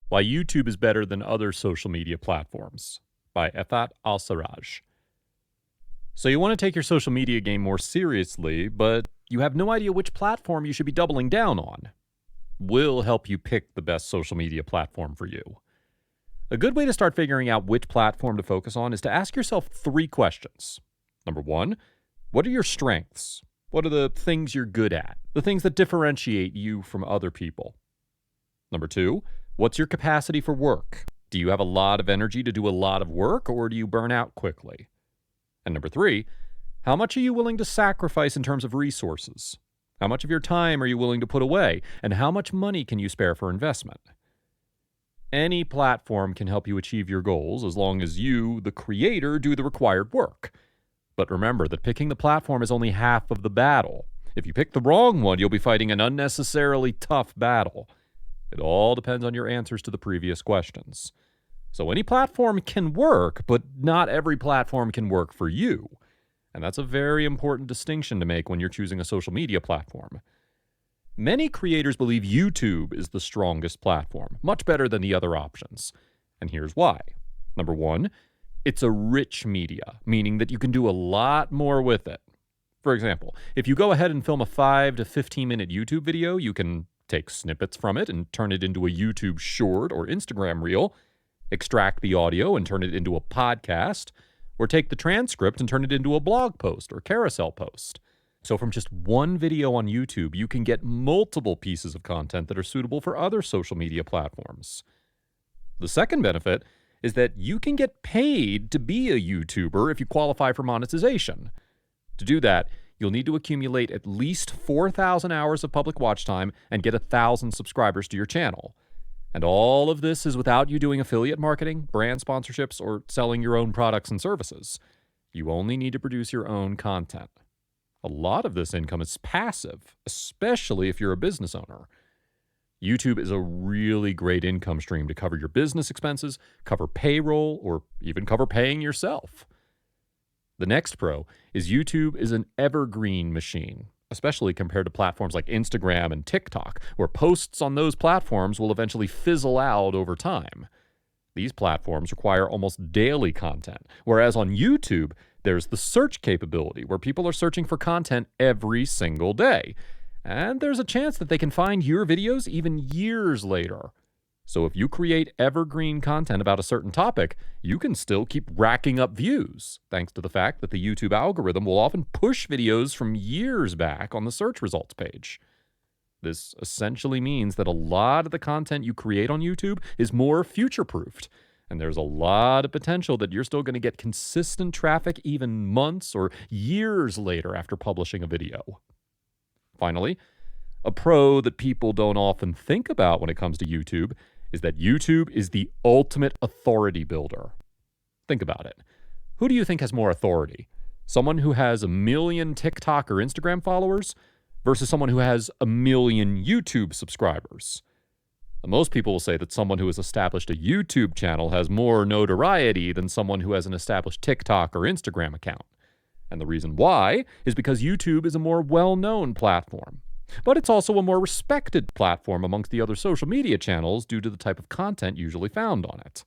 Why YouTube is Better Than Other Social Media Platforms by Efat Al-Sarraj. So you want to take your social media game more seriously, but you have no idea which platform you should be doubling down on. We'll help you pick the best social media platform for you. A good way to start figuring out which platform to focus on is to ask yourself 3 questions. Number 1, what are your strengths? What are the things you're good at? The things that differentiate you from other people. Number 2, what's your capacity for work? Do you have a lot of energy to do a lot of work, or do you burn out quickly? And number 3, how much are you willing to sacrifice in terms of resources? How much of your time are you willing to put away? And how much money can you spare for investment? Any platform can help you achieve your goals as long as you, the creator, do the required work. But remember that picking the platform is only half of the battle. If you pick the wrong one, you'll be fighting an unnecessarily tough battle. It all depends on your answers to the previous questions. So any platform can work, but not every platform can work for you. And that's a very important distinction to make when you're choosing a social media platform. Many creators believe YouTube is the strongest platform, much better than the other options. And here's why. Number 1, it's a rich media, meaning that you can do a lot more with it. For example, if you go ahead and film a 5 to 15 minute YouTube video, you can take snippets from it and turn it into a YouTube short or Instagram reel, extract the audio and turn it into a podcast, or take the transcript and turn it into a blog post or carousel post. So from just one video on YouTube, you can get multiple pieces of content that are suitable for other social media platforms. The second benefit is that you can get paid to be a YouTuber if you qualify for monetization. To do that, you'll need to accumulate at least 4,000 hours of public watch time and get 1,000 subscribers to your channel. And all of this is without you doing affiliate marketing, brand sponsorships, or selling your own products and services. You only need to produce your own content. A lot of this income is passive, especially if you're a business owner. YouTube is a really great income stream to cover your business expenses, cover payroll, or even cover paying yourself. The next pro is YouTube is an evergreen machine, especially compared to platforms like Instagram and TikTok, where posts on those platforms will eventually fizzle out over time. These platforms require almost daily content, whereas on YouTube, there's the search capability, where people are searching for content every single day. And there's a chance that they can find your videos even years later. So if you create evergreen content about a certain topic, you can still keep racking up views, thanks to the fact that the YouTube algorithm will often push videos from years back on the search results page. This essentially means that a lot of the content you create on YouTube is more future-proofed, and there's a lot of potential that you're still going to get consistent traffic even months or years later after publishing a video. Finally, a pro that people don't often think about when it comes to YouTube is that YouTube is the ultimate authority builder. Think about it. Who do you think has more authority? Someone who has 1 million TikTok or Instagram followers versus someone who has 1 million YouTube subscribers? Most people will say that someone who has established a YouTube channel has more notoriety than someone who has an established TikTok or Instagram account. And the reason why is because YouTube is a more well-known platform. But it's also a more respected platform amongst the other social media channels due to the type of content usually found on it.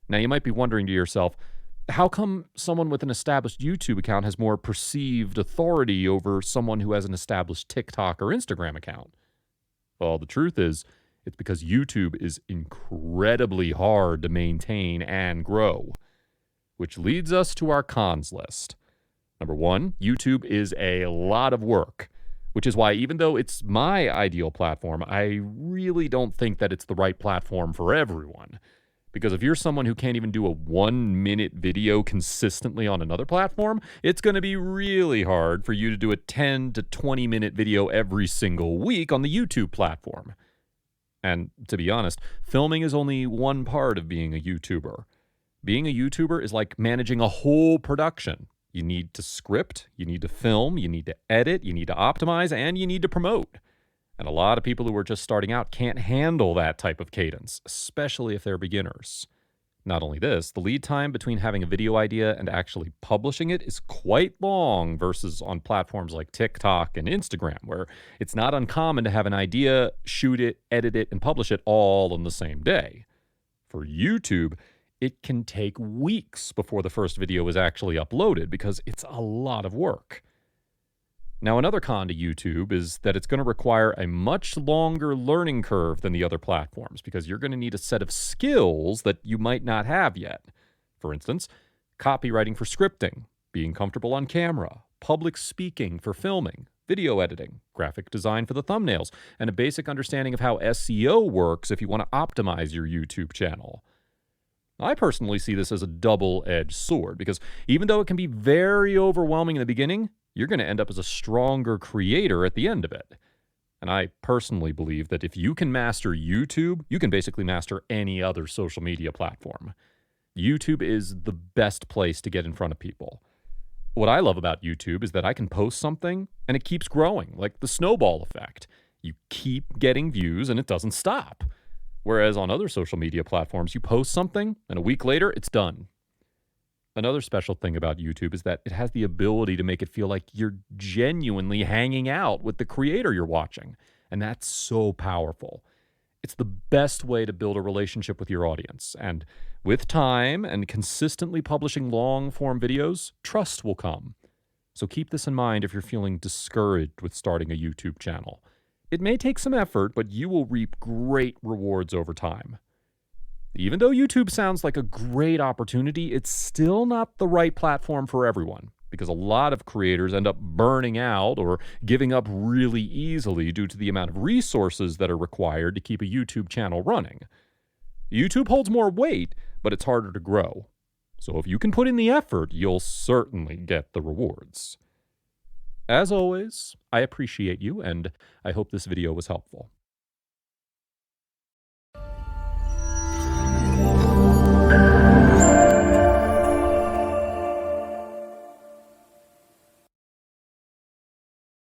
Now, you might be wondering to yourself, how come someone with an established YouTube account has more perceived authority over someone who has an established TikTok or Instagram account? Well, the truth is, it's because YouTube is incredibly hard to maintain and grow. Which leads us to our cons list. Number 1, YouTube is a lot of work, which is why even though it's my ideal platform, I really don't think that it's the right platform for everyone. Because if you're someone who can't even do a 1-minute video consistently on another platform, it's going to be really hard for you to do a 10 to 20-minute video every single week on the YouTube platform. And to be honest, filming is only one part of being a YouTuber. Being a YouTuber is like managing a whole production. You need to script, you need to film, you need to edit, you need to optimize, and you need to promote. And a lot of people who are just starting out can't handle that type of cadence, especially if they're beginners. Not only this, the lead time between having a video idea and actually publishing it is quite long versus on platforms like TikTok and Instagram, where it's not uncommon to have an idea, shoot it, edit it, and publish it all in the same day. For YouTube, it can take weeks before the first video is actually uploaded because it's a lot of work. Now, another con to YouTube is that it's going to require a much longer learning curve than the other platforms because you're going to need a set of skills that you might not have yet. For instance, copywriting for scripting, being comfortable on camera, public speaking for filming, video editing, graphic design for the thumbnails, and a basic understanding of how SEO works if you want to optimize your YouTube channel. I personally see this as a double-edged sword because even though it can be very overwhelming in the beginning, you're going to end up as a stronger creator at the end of it. And I personally believe that if you can master YouTube, you can basically master any other social media platform. YouTube is the best place to get in front of people. What I love about YouTube is that I can post something and it keeps growing, like the snowball effect. You keep getting views and it doesn't stop. Whereas on other social media platforms, you post something and a week later, it's done. Another special thing about YouTube is that it has the ability to make it feel like you're genuinely hanging out with the creator you're watching. And that's so powerful. It's the best way to build a relationship with your audience. And with time and consistently publishing long-form videos, trust will come. So keep this in mind if you're feeling discouraged with starting a YouTube channel. It may take some effort, but you will reap great rewards over time. Even though YouTube sounds like a great opportunity, it's still not the right platform for everyone because a lot of creators end up burning out or giving up really easily due to the amount of resources that are required to keep a YouTube channel running. YouTube holds more weight, but it's harder to grow. So if you can put in the effort, you'll certainly get the rewards. As always, I appreciate you, and I hope this video was helpful.